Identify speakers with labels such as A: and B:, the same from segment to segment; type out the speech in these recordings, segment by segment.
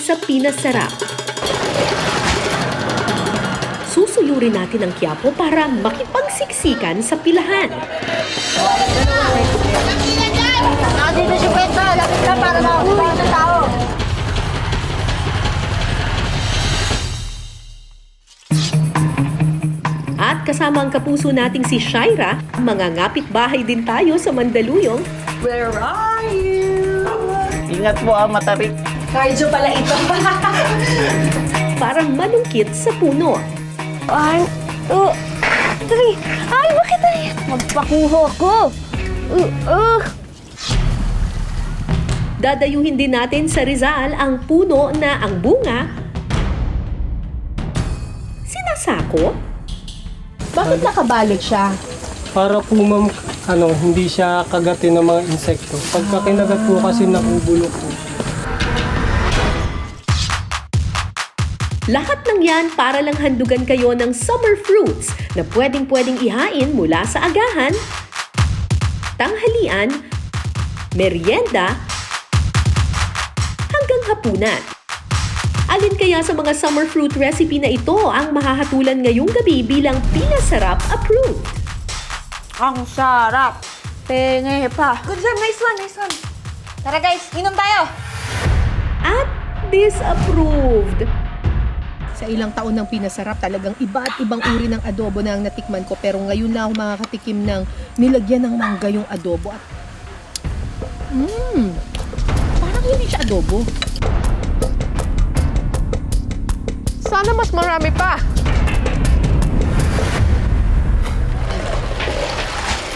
A: sa Pinasarap. Susuyurin natin ang Quiapo para makipagsiksikan sa pilahan.
B: Dito si Pedro, lapit ka para makakuha sa tao.
A: At kasama ang kapuso nating si Shaira, mga ngapit bahay din tayo sa Mandaluyong.
B: Where are you?
C: Ingat po matarik.
B: Kaiju pala ito.
A: Para manungkit sa puno.
B: 1, 2, 3. Ay, bakit ay? Magpakuho ko.
A: Dadayuhin din natin sa Rizal ang puno na ang bunga sinasako.
B: Bakit nakabalot siya?
D: Para po ma'am, hindi siya kagatin ng mga insekto. Pagka kinagat po kasi nakubulok po.
A: Lahat ng yan para lang handugan kayo ng summer fruits na pwedeng-pwedeng ihain mula sa agahan, tanghalian, merienda, hanggang hapunan. Alin kaya sa mga summer fruit recipe na ito ang mahahatulan ngayong gabi bilang Pinasarap approved?
B: Ang sarap. Penge pa. Good job, nice one, nice one. Tara guys, inom tayo.
A: At disapproved.
E: Sa ilang taon ng Pinasarap, talagang iba at ibang uri ng adobo na ang natikman ko. Pero ngayon na ako makakatikim ng nilagyan ng mangga yung adobo. At, parang hindi siya adobo. Sana mas marami pa.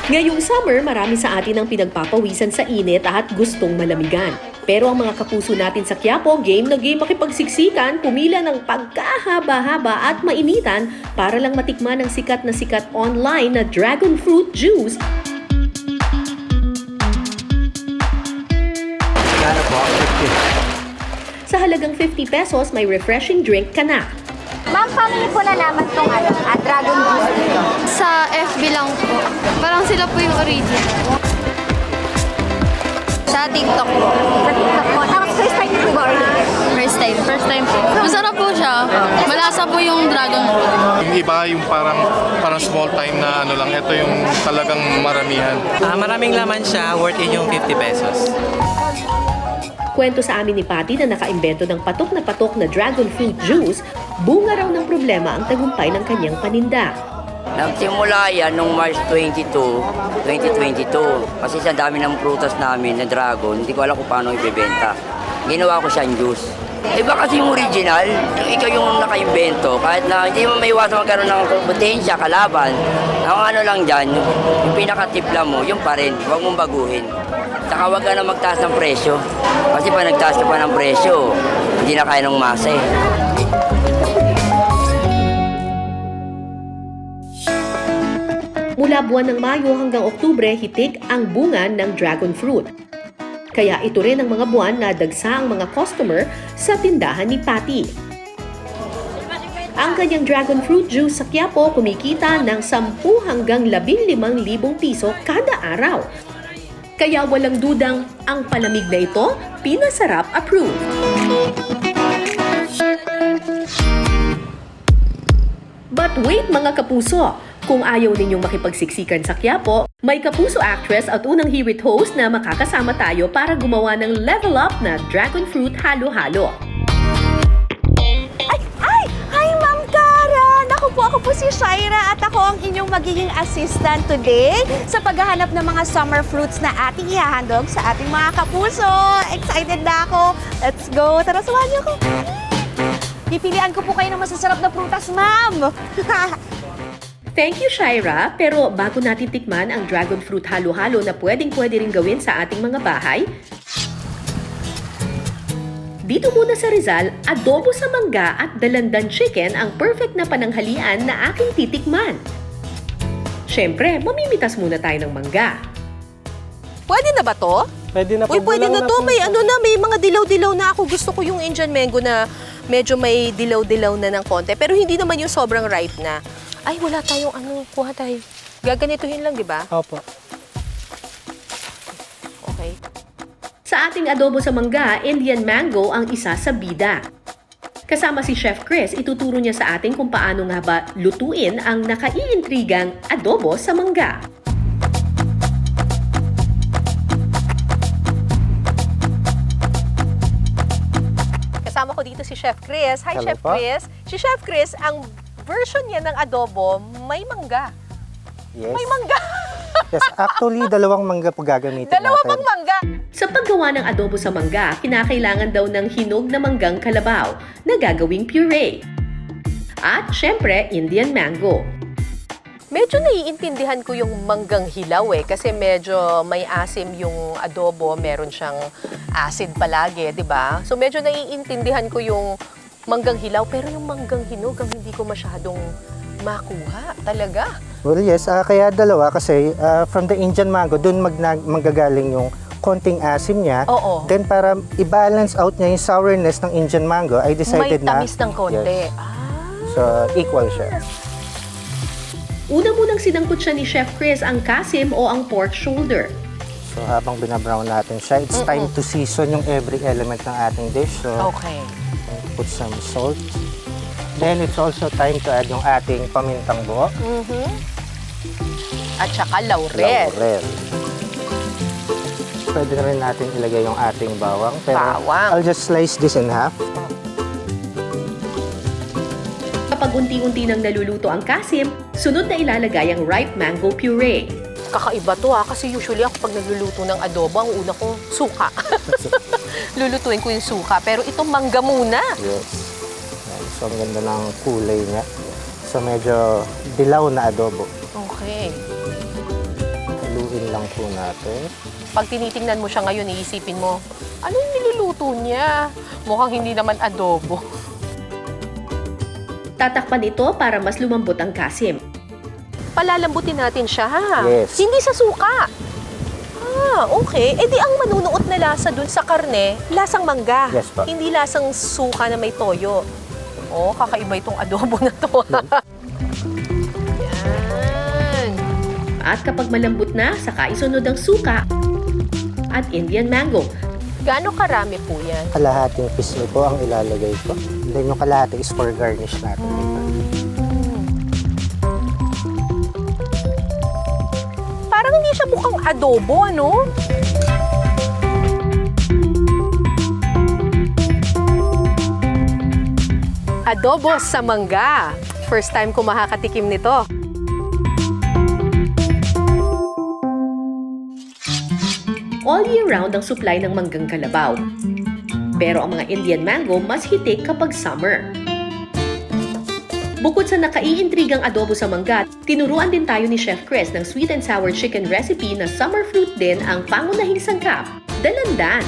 A: Ngayong summer, marami sa atin ang pinagpapawisan sa init at gustong malamigan. Pero ang mga kapuso natin sa Quiapo, game na game makipagsiksikan, pumila ng pagkahaba-haba at mainitan para lang matikman ang sikat na sikat online na dragon fruit juice. Sa halagang 50 pesos, may refreshing drink ka na.
B: Ma'am, paano niyo po nalaman itong dragon juice dito?
F: Sa FB lang po. Parang sila po yung original. Sa TikTok po.
B: Sa TikTok po. Tapos first time niyo po ba order?
F: First time po. Masarap po siya. Malasa po yung dragon fruit.
G: Yung iba, yung parang small time na lang. Ito yung talagang maramihan.
C: Maraming laman siya, worth it yung 50 pesos.
A: Kwento sa amin ni Patty na nakaimbento ng patok na dragon fruit juice, bunga raw ng problema ang tagumpay ng kanyang paninda.
H: Nagsimula yan noong March 22, 2022. Kasi sa dami ng prutas namin na dragon, hindi ko alam kung paano ibebenta. Ginawa ko siyang juice. Iba kasi yung original, yung ikaw yung nakaimbento, kahit na hindi mo may iwasan magkaroon ng kompetensya, kalaban. Ang ano lang dyan, yung pinakatipla mo, yung pa rin, huwag mong baguhin. Saka huwag ka na magtaas ng presyo. Kasi pag nagtaas ka pa ng presyo, hindi na kaya ng masa eh.
A: Mula buwan ng Mayo hanggang Oktubre, hitik ang bunga ng dragon fruit. Kaya ito rin ang mga buwan na dagsa ang mga customer sa tindahan ni Patty. Ang kanyang dragon fruit juice sa Quiapo kumikita ng 10 hanggang 15,000 piso kada araw. Kaya walang dudang ang palamig na ito, Pinasarap approved. But wait mga kapuso! Kung ayaw ninyong makipagsiksikan sa Quiapo, may kapuso actress at unang hirit host na makakasama tayo para gumawa ng level up na dragon fruit halo-halo.
B: Ay! Hi, Ma'am Karen! Ako po si Shaira at ako ang inyong magiging assistant today sa paghahanap ng mga summer fruits na ating ihahandog sa ating mga kapuso. Excited na ako! Let's go! Tara, samahan niyo ako! Pipilian ko po kayo ng masasarap na prutas, Ma'am!
A: Thank you, Shaira. Pero bago natin tikman ang dragon fruit halo-halo na pwedeng-pwede rin gawin sa ating mga bahay, dito muna sa Rizal, adobo sa mangga at dalandan chicken ang perfect na pananghalian na aking titikman. Siyempre, mamimitas muna tayo ng mangga.
E: Pwede na ba to?
D: Pwede na po.
E: Uy, pwede na to.
D: po.
E: May may mga dilaw-dilaw na ako. Gusto ko yung Indian mango na medyo may dilaw-dilaw na ng konti. Pero hindi naman yung sobrang ripe na. Ay, wala tayong kuha tayo. Gaganituhin lang, di ba?
D: Opo.
E: Okay.
A: Sa Sa ating adobo sa mangga, Indian mango ang isa sa bida. Kasama si Chef Chris, ituturo niya sa atin kung paano nga ba lutuin ang nakaiintrigang adobo sa mangga.
E: Kasama ko dito si Chef Chris. Hi,
I: Hello
E: Chef
I: po.
E: Chris. Si Chef Chris, ang version niya ng adobo, may mangga.
I: Yes.
E: May mangga.
I: Yes, actually, dalawang mangga po gagamitin
E: Dalawa
I: natin.
E: pang mangga.
A: Sa paggawa ng adobo sa mangga, kinakailangan daw ng hinog na manggang kalabaw na gagawing puree. At syempre, Indian mango.
E: Medyo naiintindihan ko yung manggang hilaw kasi medyo may asim yung adobo, meron siyang acid palagi, di ba? So medyo naiintindihan ko yung manggang hilaw, pero yung manggang hinog ang hindi ko masyadong makuha talaga.
I: Well, yes, kaya dalawa kasi from the Indian mango, dun manggagaling yung konting asim niya.
E: Oo.
I: Then para i-balance out niya yung sourness ng Indian mango, I
E: May
I: decided na...
E: tamis ng konti.
I: Yes. So, equal siya.
A: Una munang sinangkot siya ni Chef Chris ang kasim o ang pork shoulder.
I: So, habang binabrown natin siya, it's time to season yung every element ng ating dish. So,
E: Okay.
I: put some salt. Then, it's also time to add yung ating pamintang buo.
E: At saka laurel.
I: Laurel. Pwede na rin natin ilagay yung ating bawang. Pero
E: Bawang.
I: I'll just slice this in half.
A: Kapag unti-unti nang naluluto ang kasim, sunod na ilalagay ang ripe mango puree.
E: Kakaiba to kasi usually ako pag nagluluto ng adobo, ang una ko suka. Lulutuin ko yung suka, pero ito mangga muna.
I: Yes. Yan. So, ang ganda ng kulay niya. So, medyo dilaw na adobo.
E: Okay.
I: Haluin lang po natin.
E: Pag tinitingnan mo siya ngayon, iisipin mo, ano yung niluluto niya? Mukhang hindi naman adobo.
A: Tatakpan ito para mas lumambot ang kasim.
E: Palalambutin natin siya, ha?
I: Yes.
E: Hindi sa suka. Okay. Eh di ang manunuot na lasa dun sa karne, lasang mangga.
I: Yes po.
E: Hindi lasang suka na may toyo. Oh, kakaiba itong adobo na to. Yan.
A: At kapag malambot na, saka isunod ang suka at Indian mango.
E: Gaano karami po yan?
I: Kalahating pisngi po ang ilalagay ko. Then yung kalahati is for garnish natin.
E: Parang hindi siya mukhang adobo, ano? Adobo sa mangga. First time ko makakatikim nito.
A: All year round ang supply ng manggang kalabaw. Pero ang mga Indian mango mas hitik kapag summer. Bukod sa nakaiintrigang adobo sa mangga, tinuruan din tayo ni Chef Chris ng sweet and sour chicken recipe na summer fruit din ang pangunahing sangkap, dalandan.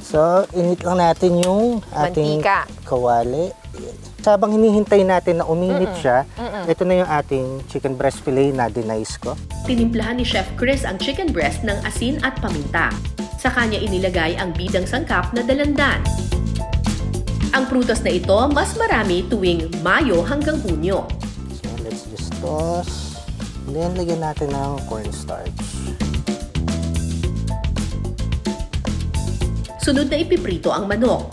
I: So, init lang natin yung ating
E: Mantika.
I: kawali. Habang hinihintay natin na uminit siya, ito na yung ating chicken breast fillet na dinice ko.
A: Tinimplahan ni Chef Chris ang chicken breast ng asin at paminta. Sa kanya inilagay ang bidang sangkap na dalandan. Ang prutas na ito mas marami tuwing Mayo hanggang Hunyo.
I: So, let's just toss. Then, lagyan natin ng cornstarch.
A: Sunod na ipiprito ang manok.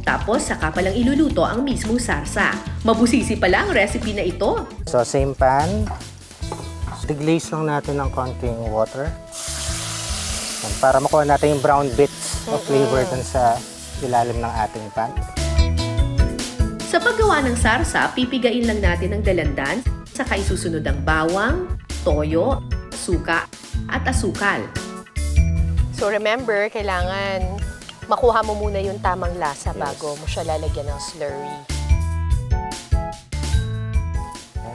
A: Tapos, saka palang iluluto ang mismong sarsa. Mabusisi pala ang recipe na ito.
I: So, same pan. Deglaze lang natin ng konting water. Yan, para makuha natin yung brown bits of flavor dun sa ilalim ng ating pan.
A: Sa paggawa ng sarsa, pipigain lang natin ang dalandan, saka isusunod ang bawang, toyo, suka, at asukal.
E: So remember, kailangan makuha mo muna yung tamang lasa bago mo siya lalagyan ng slurry.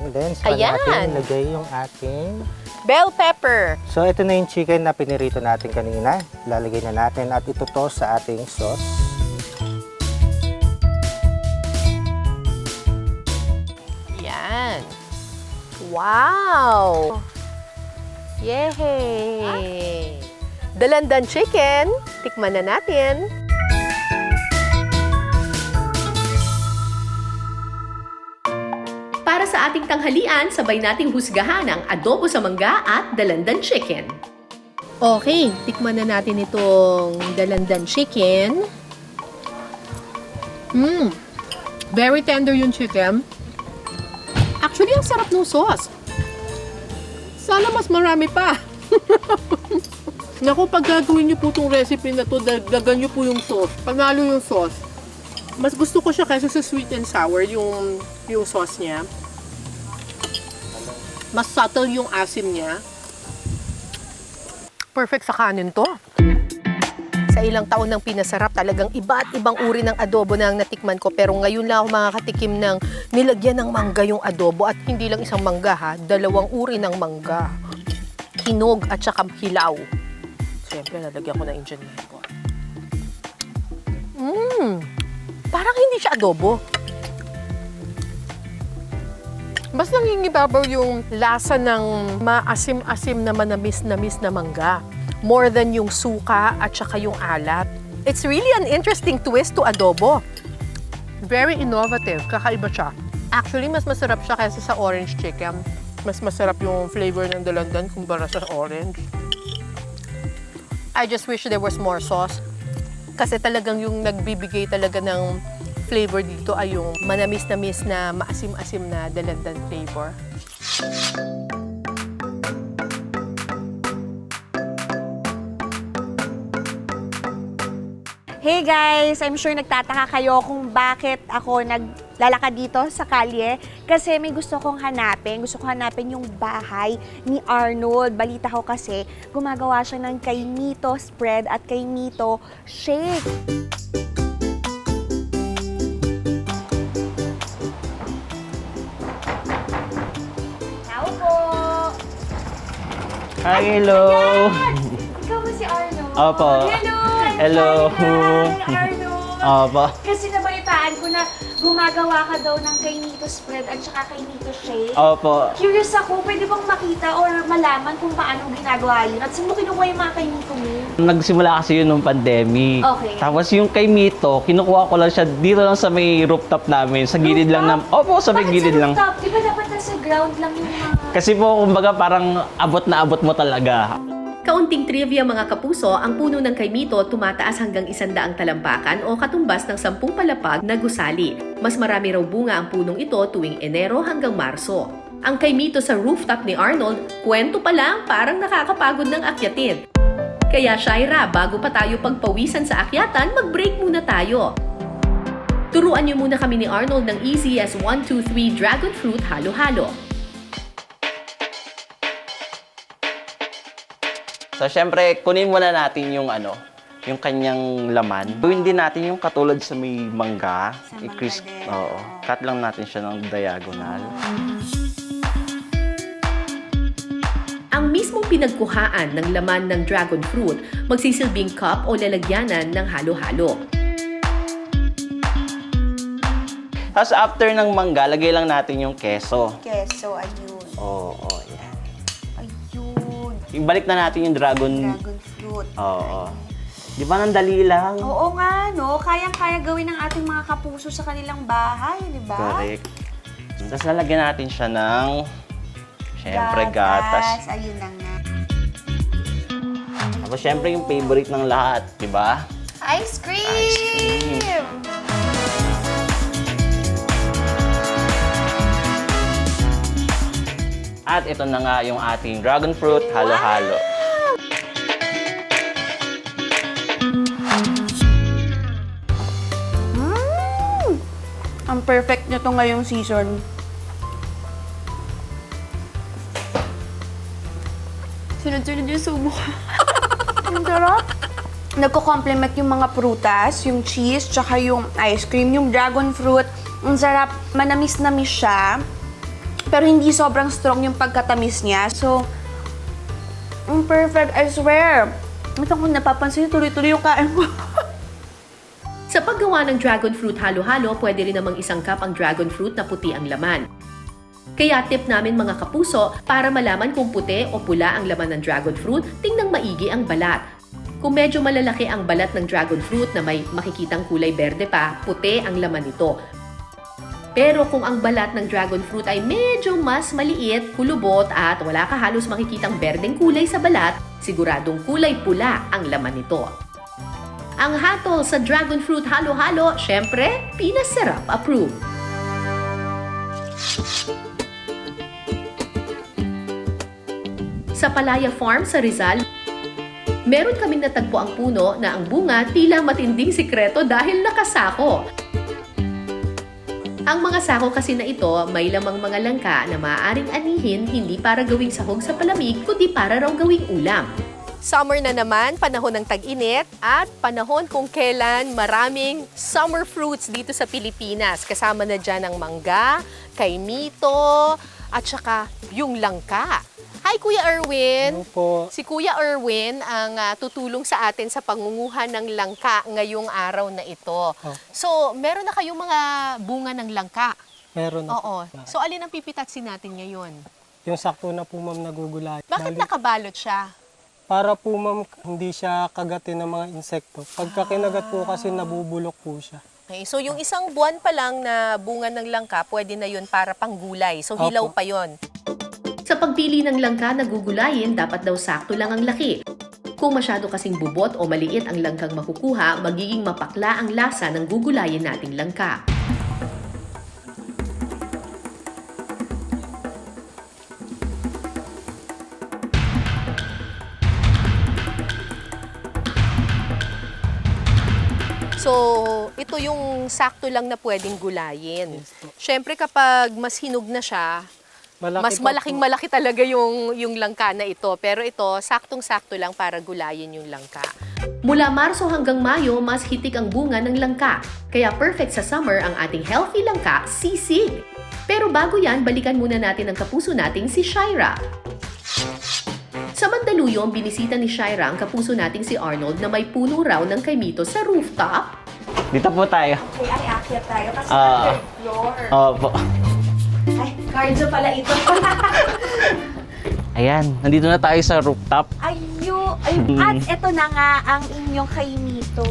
I: And then, saka
E: Ayan!
I: natin lagay yung ating...
E: Bell pepper.
I: So, ito na yung chicken na pinirito natin kanina. Lalagay na natin at ito to sa ating sauce.
E: Yan. Wow! Yay! Dalandan chicken. Tikman na natin.
A: sa ating tanghalian, sabay nating husgahan ang adobo sa mangga at dalandan chicken.
E: Okay, tikman na natin itong dalandan chicken. Very tender yung chicken. Actually, ang sarap ng sauce. Sana mas marami pa. Naku, pag gagawin niyo po itong recipe na to, dagdagan niyo po yung sauce. Panalo yung sauce. Mas gusto ko siya kaysa sa sweet and sour, yung sauce niya. Mas subtle yung asim niya. Perfect sa kanin to. Sa ilang taon ng pinasarap, talagang iba at ibang uri ng adobo na ang natikman ko. Pero ngayon lang ako makakatikim ng nilagyan ng mangga yung adobo. At hindi lang isang mangga ha, 2 uri ng mangga. Hinog at saka hilaw. Siyempre, nalagyan ko na Indian lemon. Parang hindi siya adobo. Mas nangingibabaw yung lasa ng maasim-asim na manamis-namis na mangga. More than yung suka at saka yung alat. It's really an interesting twist to adobo. Very innovative. Kakaiba siya. Actually, mas masarap siya kaysa sa orange chicken. Mas masarap yung flavor ng dalandan kumpara sa orange. I just wish there was more sauce. Kasi talagang yung nagbibigay talaga ng flavor dito ay yung manamis-namis na maasim-asim na dalandan flavor.
B: Hey guys! I'm sure nagtataka kayo kung bakit ako naglalakad dito sa kalye. Kasi may gusto kong hanapin. Gusto ko hanapin yung bahay ni Arnold. Balita ko kasi gumagawa siya ng kaimito spread at kaimito shake. Tao po!
C: Hi, hello.
B: Ikaw ba si Arnold?
C: Opo.
B: Hello!
C: Hello.
B: Hi, Arnold!
C: Opo.
B: Kasi nabalitaan ko na gumagawa ka daw ng kainito spread at saka kainito shake.
C: Opo.
B: Curious ako, pwede bang makita or malaman kung paano ginagawa yun? At saan mo kinukuha yung mga kainito mo?
C: Nagsimula kasi yun nung pandemic.
B: Okay.
C: Tapos yung kay Mito, kinukuha ko lang siya dito lang sa may rooftop namin. Sa gilid lang na... Opo, sa may
B: Bakit
C: gilid
B: sa
C: lang.
B: rooftop? Di ba dapat nasa ground lang yung mga...
C: Kasi po, kumbaga parang abot na abot mo talaga.
A: Kaunting trivia mga kapuso, ang puno ng kaimito tumataas hanggang 100 talampakan o katumbas ng 10 palapag na gusali. Mas marami raw bunga ang punong ito tuwing Enero hanggang Marso. Ang kaimito sa rooftop ni Arnold, kwento pa lang parang nakakapagod ng akyatin. Kaya Shaira, bago pa tayo pagpawisan sa akyatan, mag-break muna tayo. Turuan niyo muna kami ni Arnold ng easy as 1, 2, 3 dragon fruit halo-halo.
C: So, syempre, kunin muna natin yung yung kanyang laman. Gawin din natin yung katulad sa may mangga.
B: Sa mangga
C: I-crisp,
B: din.
C: oo. Cut lang natin siya ng diagonal.
A: Ang mismong pinagkuhaan ng laman ng dragon fruit, magsisilbing cup o lalagyanan ng halo-halo.
C: Tapos after ng mangga, lagay lang natin yung keso.
B: Keso, ayun.
C: Oo, yan.
B: Ayun.
C: Ibalik na natin yung dragon.
B: Dragon fruit.
C: Oo. Di ba nang dali lang?
B: Oo nga, no? Kayang-kaya gawin ng ating mga kapuso sa kanilang bahay, di ba?
C: Correct. Tapos lalagyan natin siya ng, syempre, gatas.
B: Ayun lang na.
C: Tapos syempre yung favorite ng lahat, di ba?
B: Ice cream!
C: Ice cream. At ito na nga yung ating dragon fruit halo-halo.
B: Ang perfect nyo to ngayong season. Sunod-sunod yung subo ko. Ang sarap. Nagko-complement yung mga prutas, yung cheese, tsaka yung ice cream, yung dragon fruit. Ang sarap. Manamis-namis siya. Pero hindi sobrang strong yung pagkatamis niya. So, ang perfect, I swear. Ito kung napapansin, tuloy-tuloy yung kain ko.
A: Sa paggawa ng dragon fruit halo-halo, pwede rin namang isang cup ang dragon fruit na puti ang laman. Kaya tip namin mga kapuso, para malaman kung puti o pula ang laman ng dragon fruit, tingnang maigi ang balat. Kung medyo malalaki ang balat ng dragon fruit na may makikitang kulay berde pa, puti ang laman nito. Pero kung ang balat ng dragon fruit ay medyo mas maliit, kulubot at wala ka halos makikitang berdeng kulay sa balat, siguradong kulay pula ang laman nito. Ang hatol sa dragon fruit halo-halo, syempre, pinasarap approved. Sa Palaya Farm sa Rizal, meron kaming natagpo ang puno na ang bunga tila matinding sikreto dahil nakasako. Ang mga sako kasi na ito may lamang mga langka na maaaring anihin hindi para gawing sahog sa palamig kundi para raw gawing ulam.
E: Summer na naman, panahon ng tag-init at panahon kung kailan maraming summer fruits dito sa Pilipinas. Kasama na dyan ang mangga, kaimito, at saka yung langka. Hi Kuya Erwin!
D: Ano po?
E: Si Kuya Erwin ang tutulong sa atin sa pangunguha ng langka ngayong araw na ito. So, meron na kayong mga bunga ng langka?
D: Meron na.
E: Oo. So, alin ang pipitatsin natin ngayon?
D: Yung sakto na po ma'am nagugulay.
E: Bakit nakabalot siya?
D: Para po ma'am hindi siya kagatin ng mga insekto. Pagka kinagat po kasi nabubulok po siya.
E: Okay, so yung isang buwan pa lang na bunga ng langka, pwede na yun para panggulay. So, hilaw
D: Opo.
E: pa yun.
A: Sa pagpili ng langka na gugulayin, dapat daw sakto lang ang laki. Kung masyado kasing bubot o maliit ang langkang makukuha, magiging mapakla ang lasa ng gugulayin nating langka.
E: So, ito yung sakto lang na pwedeng gulayin. Siyempre, kapag mas hinog na siya, mas
D: pa
E: malaking-malaki talaga yung langka na ito. Pero ito, saktong-sakto lang para gulayin yung langka.
A: Mula Marso hanggang Mayo, mas hitik ang bunga ng langka. Kaya perfect sa summer ang ating healthy langka, sisig. Pero bago yan, balikan muna natin ang kapuso nating si Shaira. Sa Mandaluyong, binisita ni Shaira ang kapuso nating si Arnold na may puno raw ng kaimito sa rooftop.
C: Dito po tayo.
B: Okay, ay, akyat tayo kasi
C: Ah.
B: third floor.
C: Opo.
B: Ay, cardio pala ito.
C: Ayan, nandito na tayo sa rooftop.
B: Ay, at ito na nga ang inyong kaimito.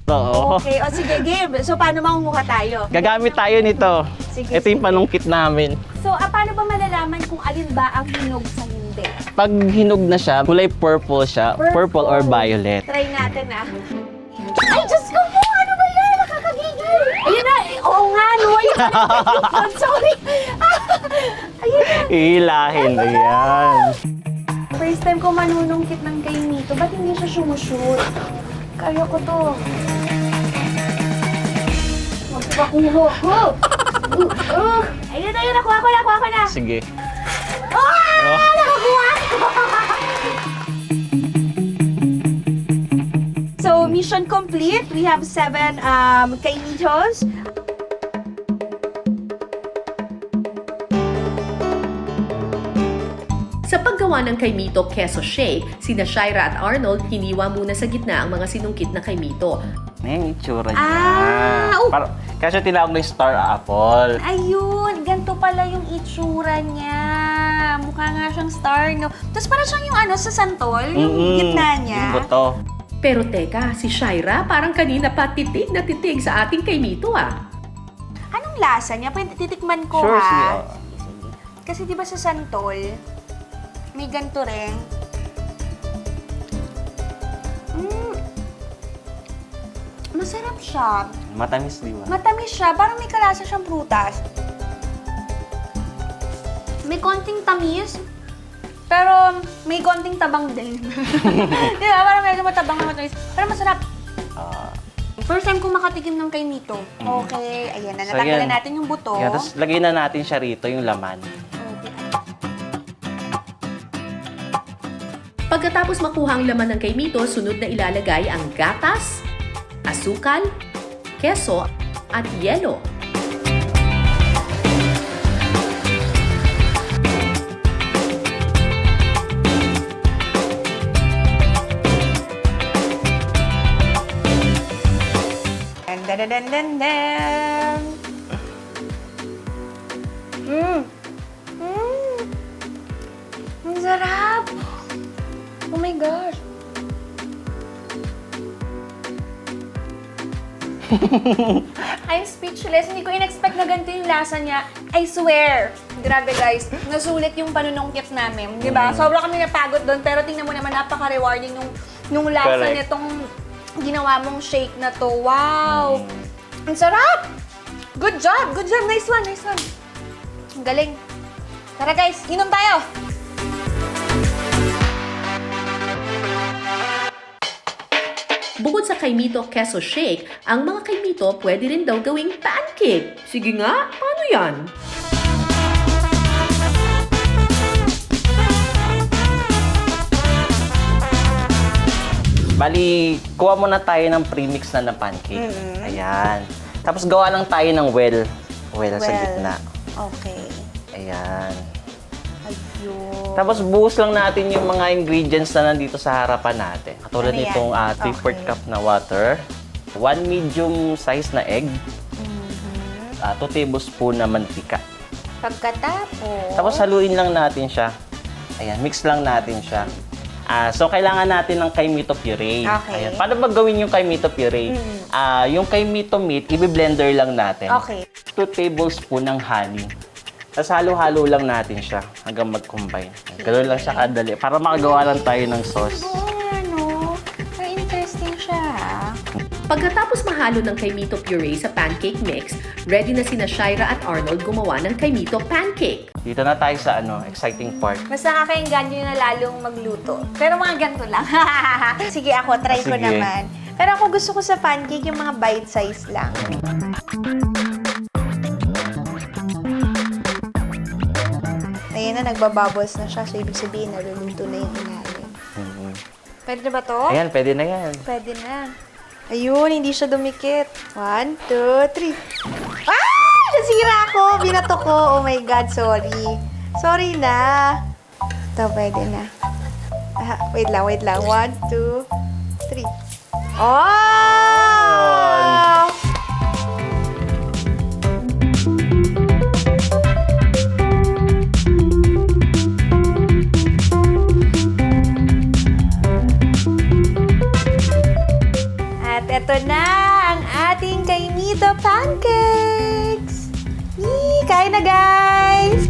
C: Oo.
B: Okay, o sige, game. So, paano mangunguha tayo?
C: Gagamit tayo nito.
B: Sige,
C: Ito yung panungkit namin.
B: So, paano ba malalaman kung alin ba ang hinog sa hindi?
C: Pag hinog na siya, kulay purple siya. Purple or violet.
B: Try natin Ay, Diyos ko po! Ano ba yan? Nakakagigil! Ayun na! Oo nga, no! Ayun na! Sorry! Ayun na!
C: Ihilahin. Ayan.
B: First time ko manunungkit ng kaimito. Ba't hindi siya sumushoot? Kaya ko to. Magpakuho ko! Ayun na yun! Nakuha ko na!
C: Sige.
B: Nakakuha ko! So, mission complete. We have 7 kaimitos.
A: Sa paggawa ng kaimito keso shake, sina Shaira at Arnold hiniwa muna sa gitna ang mga sinungkit na kaimito.
C: Ayan yung itsura niya.
B: Oh!
C: Kasi tinawag na yung star apple.
B: Ayun, ganito pala yung itsura niya. Mukha nga siyang star, no? Tapos parang siyang yung sa santol, yung gitna niya.
C: Yung buto.
A: Pero teka, si Shaira parang kanina pa titig na titig sa ating kaimito
B: Anong lasa niya? Pwede titikman ko,
C: Sure, sige.
B: ha? Kasi di ba sa santol, may ganito rin. Masarap siya.
C: Matamis, di ba?
B: Matamis siya. Parang may kalasa siyang prutas. May konting tamis. Pero may konting tabang din. Di ba? Parang medyo matabang na matamis. Pero masarap. First time ko makatikim ng kaimito. Okay, ayan na.
C: So,
B: Natanggalan
C: yan.
B: natin yung buto.
C: Yeah, tapos lagay na natin siya rito, yung laman.
A: Pagkatapos makuha ang laman ng kaimito, sunod na ilalagay ang gatas, asukal, keso, at yelo.
B: Dan. Ang sarap! Oh my gosh! I'm speechless. Hindi ko in-expect na ganito yung lasa niya. I swear. Grabe guys, nasulit yung panunungkit namin. Di ba? Sobra kami napagod doon, pero tingnan mo naman, napaka-rewarding nung lasa
C: Correct.
B: nitong ginawa mong shake na to. Wow! Ang sarap! Good job! Good job! Nice one! Nice one! Ang galing. Tara guys, inom tayo!
A: Bukod sa kaimito queso shake, ang mga kaimito pwede rin daw gawing pancake. Sige nga, paano yan?
C: Bali, kuha muna tayo ng premix na pancake. Ayan. Tapos gawa lang tayo ng well sa gitna.
B: Okay.
C: Ayan.
B: Ayun.
C: Tapos buhos lang natin yung mga ingredients na nandito sa harapan natin. Katulad
B: Ano yan?
C: nitong 3/4 cup na water, 1 medium size na egg, 2 tablespoon na mantika.
B: Pagkatapos,
C: Tapos haluin lang natin siya. Ayan, mix lang natin siya. So, kailangan natin ng kaimito puree.
B: Okay.
C: Ayan. Paano ba gawin yung kaimito puree? Yung kaimito meat, i-blender lang natin.
B: Okay.
C: 2 tablespoon ng honey. Tapos halo-halo lang natin siya hanggang mag-combine. Ganoon lang siya kadali para makagawa lang tayo ng sauce.
B: ano? Very interesting siya.
A: Pagkatapos mahalo ng kaimito puree sa pancake mix, ready na sina Shaira at Arnold gumawa ng kaimito pancake.
C: Dito na tayo sa exciting part.
B: Mas nakakainggan nyo na lalong magluto. Pero mga ganito lang. Sige ako, try ko
C: Sige.
B: naman. Pero ako gusto ko sa pancake yung mga bite size lang. Ayan na, nagbabubbles na siya. So, ibig sabihin, naluluto na yung ilalim. Pwede na ba to?
C: Ayan, pwede na yan.
B: Pwede na. Ayun, hindi siya dumikit. 1, 2, 3. Ah! Nasira ako! Binato ko. Oh my God, sorry. Sorry na. Ito, pwede na. Wait lang. 1, 2, 3. Oh! At eto na ang ating kainito pancakes! Yee! Kain na, guys!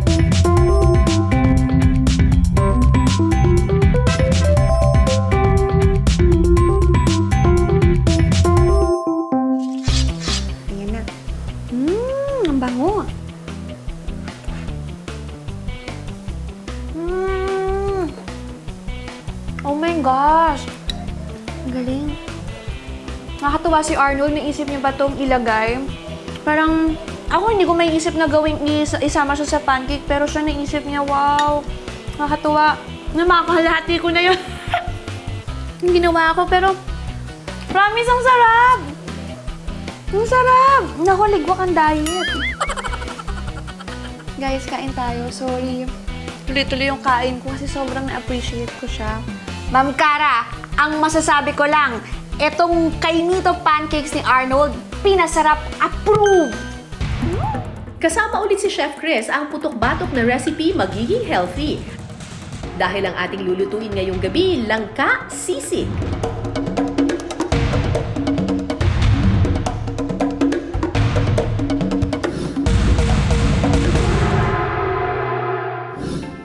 B: Ayan na. Ang bango! Oh my gosh! Ang galing. Nakakatuwa si Arnold, naisip niya ba itong ilagay? Parang, ako hindi ko maiisip na gawing isama siya sa pancake, pero siya naisip niya, wow, nakakatuwa. Makakalahati ko na yun. Yung ginawa ko, pero promise, ang sarap! Ang sarap! Naku, ligwak ang diet. Guys, kain tayo. Sorry. Tuloy-tuloy yung kain ko kasi sobrang na-appreciate ko siya. Ma'am Cara, ang masasabi ko lang, etong kainito pancakes ni Arnold, pinasarap, approve!
A: Kasama ulit si Chef Chris ang putok-batok na recipe magiging healthy. Dahil ang ating lulutuin ngayong gabi, langka sisig.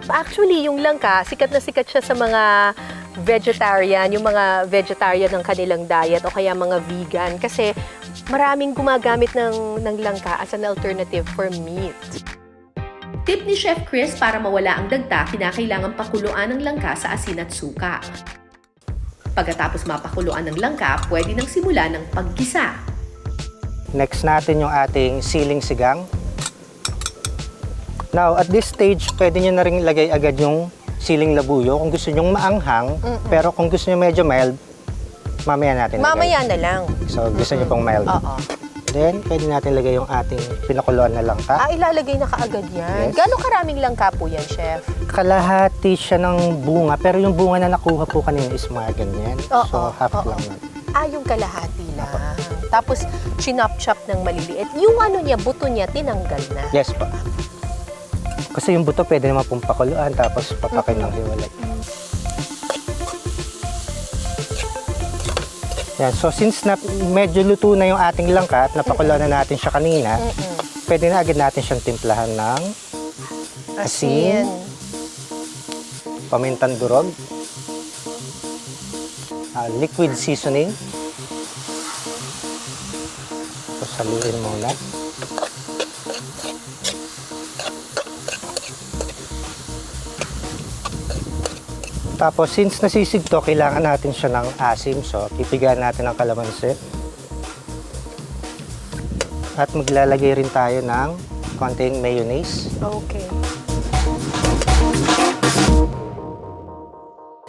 E: Actually, yung langka, sikat na sikat siya sa mga vegetarian, yung mga vegetarian ng kanilang diet o kaya mga vegan kasi maraming gumagamit ng langka as an alternative for meat.
A: Tip ni Chef Chris para mawala ang dagta, kinakailangan pakuluan ng langka sa asin at suka. Pagkatapos mapakuluan ng langka, pwede nang simulan ng paggisa.
I: Next natin yung ating siling sigang. Now, at this stage, pwede nyo na rin ilagay agad yung siling labuyo kung gusto nyo maanghang. Pero kung gusto nyo medyo mild, mamaya natin
E: Mamaya na lang.
I: So, gusto nyo pong mild.
E: Oo.
I: Then, pwede natin lagay yung ating pinakuluan na langka.
E: Ilalagay na kaagad yan.
I: Yes.
E: Gano'ng karaming langka po yan, Chef?
I: Kalahati siya ng bunga, pero yung bunga na nakuha po kanina is mga ganyan.
E: Oo,
I: So, half
E: oo.
I: lang natin.
E: Yung kalahati lang. Tapos, chinop-chop ng maliliit. Yung ano niya, buto niya, tinanggal na.
I: Yes po. Kasi yung buto pwede naman pong pakuluan tapos papakin ng hiwalay. Yan. So since medyo luto na yung ating langka at napakuluan na natin siya kanina, pwede na agad natin siyang timplahan ng asin, pamintang durog, liquid seasoning. So saluin muna. Tapos, since nasisig to, kailangan natin siya ng asim. So, pipigaan natin ng kalamansi. At maglalagay rin tayo ng konting mayonnaise.
E: Okay.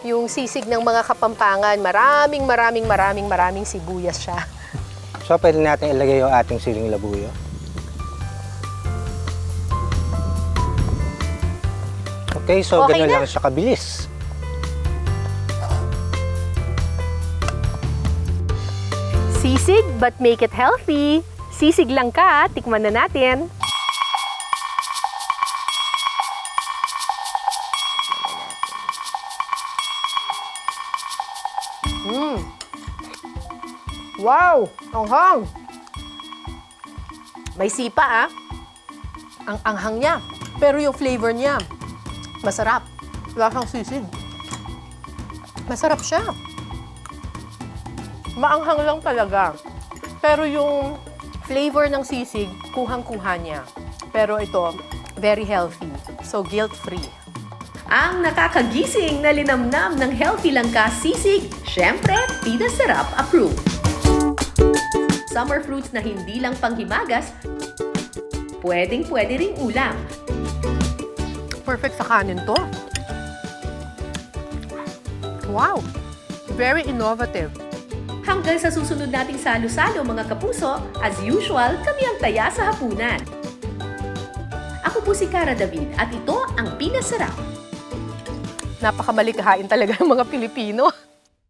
E: Yung sisig ng mga Kapampangan, maraming sibuyas siya.
I: So, pwede natin ilagay yung ating siling labuyo. Okay, so
E: Okay
I: ganun
E: na.
I: lang siya kabilis.
E: Sisig, but make it healthy. Sisig lang ka, tikman na natin. Wow! Anghang! May sipa Ang anghang niya. Pero yung flavor niya, masarap. Lasang sisig. Masarap siya. Maanghang lang talaga. Pero yung flavor ng sisig, kuhang-kuha niya. Pero ito, very healthy. So, guilt-free.
A: Ang nakakagising na linamnam ng healthy langka sisig, syempre, Pinasarap approved. Summer fruits na hindi lang panghimagas, pwedeng-pwede ring ulam.
E: Perfect sa kanin to. Wow! Very innovative.
A: Hanggang sa susunod nating salo-salo mga kapuso, as usual, kami ang taya sa hapunan. Ako po si Cara David at ito ang Pinasarap.
E: Napakamalikahain talaga ng mga Pilipino.